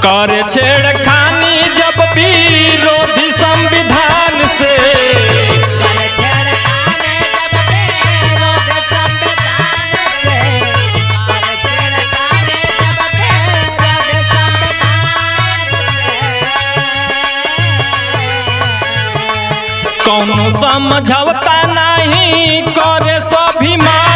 करे छेड़खानी जब विरोधी संविधान से, कौनो समझौता नहीं करे स्वाभिमान